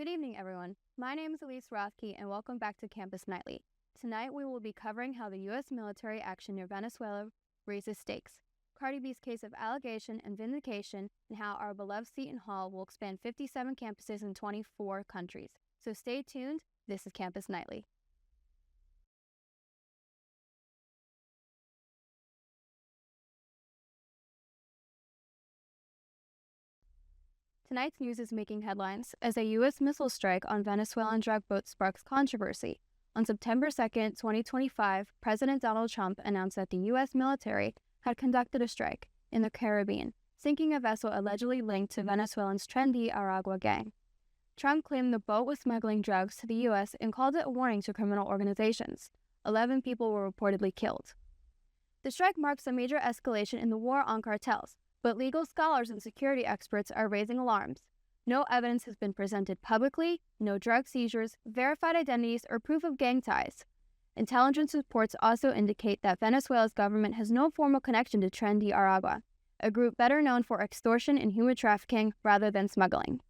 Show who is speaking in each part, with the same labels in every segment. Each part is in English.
Speaker 1: Good evening, everyone. My name is Elise Rothke, and welcome back to Campus Nightly. Tonight, we will be covering how the U.S. military action near Venezuela raises stakes, Cardi B's case of allegation and vindication, and how our beloved Seton Hall will expand 57 campuses in 24 countries. So stay tuned. This is Campus Nightly. Tonight's news is making headlines as a U.S. missile strike on Venezuelan drug boat sparks controversy. On September 2, 2025, President Donald Trump announced that the U.S. military had conducted a strike in the Caribbean, sinking a vessel allegedly linked to Venezuelans' trendy Aragua gang. Trump claimed the boat was smuggling drugs to the U.S. and called it a warning to criminal organizations. 11 people were reportedly killed. The strike marks a major escalation in the war on cartels, but legal scholars and security experts are raising alarms. No evidence has been presented publicly, no drug seizures, verified identities, or proof of gang ties. Intelligence reports also indicate that Venezuela's government has no formal connection to Trendy Aragua, a group better known for extortion and human trafficking rather than smuggling.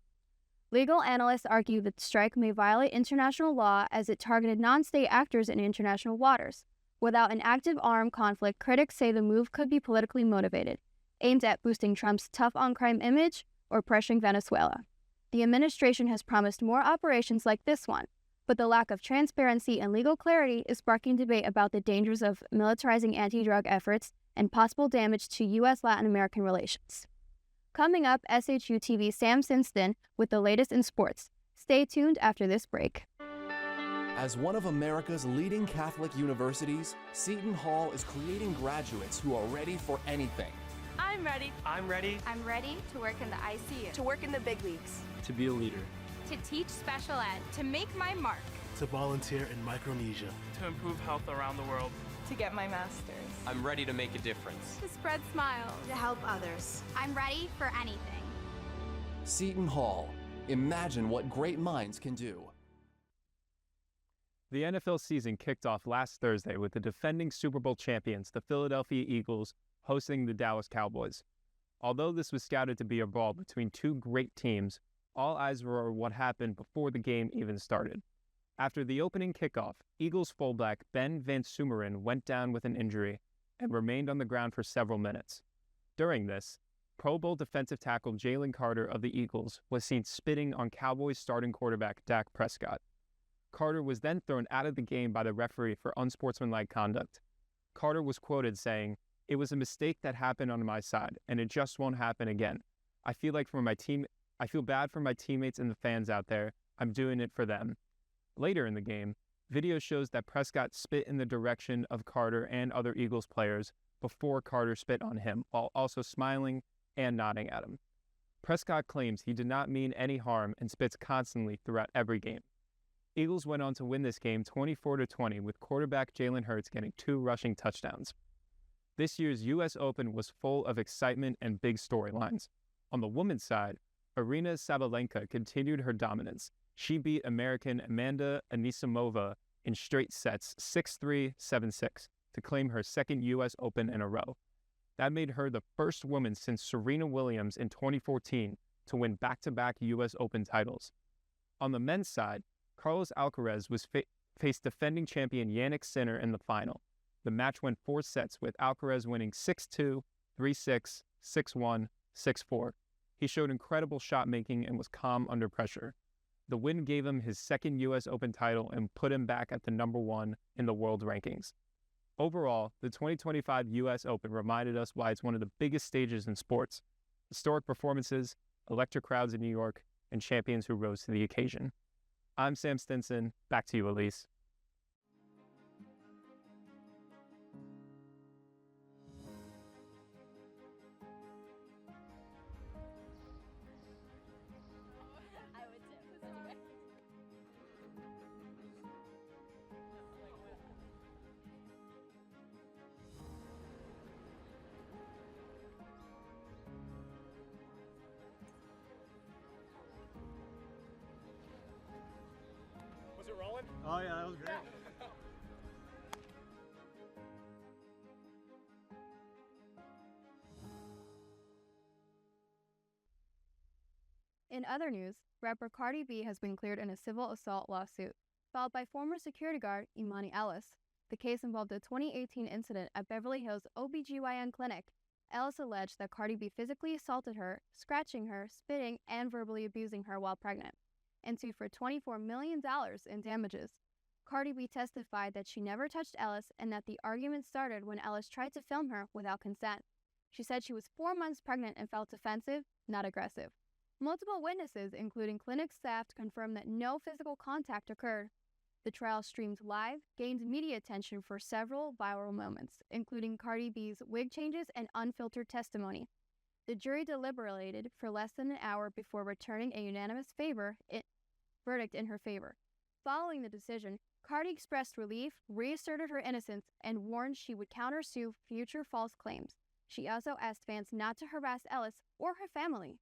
Speaker 1: Legal analysts argue that the strike may violate international law as it targeted non-state actors in international waters. Without an active armed conflict, critics say the move could be politically motivated, aimed at boosting Trump's tough-on-crime image or pressuring Venezuela. The administration has promised more operations like this one, but the lack of transparency and legal clarity is sparking debate about the dangers of militarizing anti-drug efforts and possible damage to U.S.-Latin American relations. Coming up, SHU TV's Sam Stinson with the latest in sports. Stay tuned after this break.
Speaker 2: As one of America's leading Catholic universities, Seton Hall is creating graduates who are ready for anything.
Speaker 3: I'm ready.
Speaker 4: I'm ready.
Speaker 3: I'm ready to work in the ICU.
Speaker 5: To work in the big leagues.
Speaker 4: To be a leader.
Speaker 3: To teach special ed. To make my mark.
Speaker 6: To volunteer in Micronesia.
Speaker 4: To improve health around the world.
Speaker 5: To get my master's.
Speaker 7: I'm ready to make a difference.
Speaker 3: To spread smiles.
Speaker 5: To help others.
Speaker 3: I'm ready for anything.
Speaker 2: Seton Hall. Imagine what great minds can do.
Speaker 8: The NFL season kicked off last Thursday with the defending Super Bowl champions, the Philadelphia Eagles, hosting the Dallas Cowboys. Although this was scouted to be a brawl between two great teams, all eyes were on what happened before the game even started. After the opening kickoff, Eagles fullback Ben Van Sumeren went down with an injury and remained on the ground for several minutes. During this, Pro Bowl defensive tackle Jalen Carter of the Eagles was seen spitting on Cowboys starting quarterback Dak Prescott. Carter was then thrown out of the game by the referee for unsportsmanlike conduct. Carter was quoted saying, "It was a mistake that happened on my side, and it just won't happen again. I feel bad for my teammates and the fans out there. I'm doing it for them." Later in the game, video shows that Prescott spit in the direction of Carter and other Eagles players before Carter spit on him, while also smiling and nodding at him. Prescott claims he did not mean any harm and spits constantly throughout every game. Eagles went on to win this game 24-20, with quarterback Jalen Hurts getting 2 rushing touchdowns. This year's U.S. Open was full of excitement and big storylines. On the women's side, Aryna Sabalenka continued her dominance. She beat American Amanda Anisimova in straight sets 6-3, 7-6 to claim her second U.S. Open in a row. That made her the first woman since Serena Williams in 2014 to win back-to-back U.S. Open titles. On the men's side, Carlos Alcaraz faced defending champion Jannik Sinner in the final. The match went 4 sets, with Alcaraz winning 6-2, 3-6, 6-1, 6-4. He showed incredible shot making and was calm under pressure. The win gave him his second U.S. Open title and put him back at the number 1 in the world rankings. Overall, the 2025 U.S. Open reminded us why it's one of the biggest stages in sports. Historic performances, electric crowds in New York, and champions who rose to the occasion. I'm Sam Stinson. Back to you, Elise.
Speaker 9: Was it rolling?
Speaker 6: Oh yeah, that was great.
Speaker 1: In In other news, rapper Cardi B has been cleared in a civil assault lawsuit, filed by former security guard Imani Ellis. The case involved a 2018 incident at Beverly Hills OBGYN clinic. Ellis alleged that Cardi B physically assaulted her, scratching her, spitting, and verbally abusing her while pregnant, and sued for $24 million in damages. Cardi B testified that she never touched Ellis and that the argument started when Ellis tried to film her without consent. She said she was 4 months pregnant and felt defensive, not aggressive. Multiple witnesses, including clinic staff, confirmed that no physical contact occurred. The trial streamed live, gained media attention for several viral moments, including Cardi B's wig changes and unfiltered testimony. The jury deliberated for less than an hour before returning a unanimous verdict in her favor. Following the decision, Cardi expressed relief, reasserted her innocence, and warned she would countersue future false claims. She also asked fans not to harass Ellis or her family.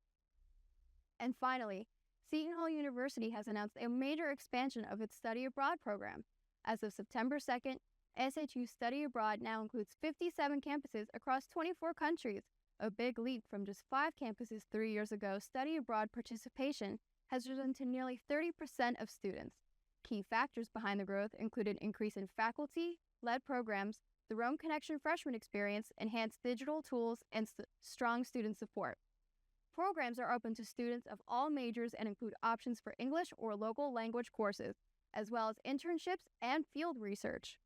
Speaker 1: And finally, Seton Hall University has announced a major expansion of its study abroad program. As of September 2nd, SHU Study Abroad now includes 57 campuses across 24 countries. A big leap from just 5 campuses 3 years ago. Study abroad participation has risen to nearly 30% of students. Key factors behind the growth include an increase in faculty-led programs, the Rome Connection freshman experience, enhanced digital tools, and strong student support. Programs are open to students of all majors and include options for English or local language courses, as well as internships and field research.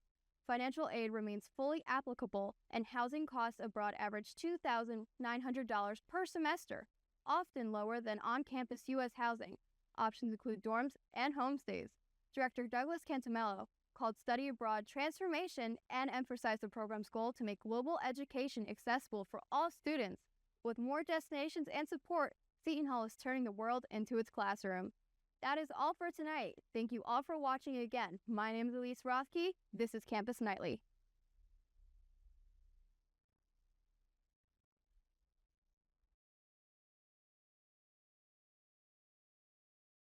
Speaker 1: Financial aid remains fully applicable, and housing costs abroad average $2,900 per semester, often lower than on-campus U.S. housing. Options include dorms and homestays. Director Douglas Cantamello called study abroad transformation and emphasized the program's goal to make global education accessible for all students. With more destinations and support, Seton Hall is turning the world into its classroom. That is all for tonight. Thank you all for watching again. My name is Elise Rothke. This is Campus Nightly.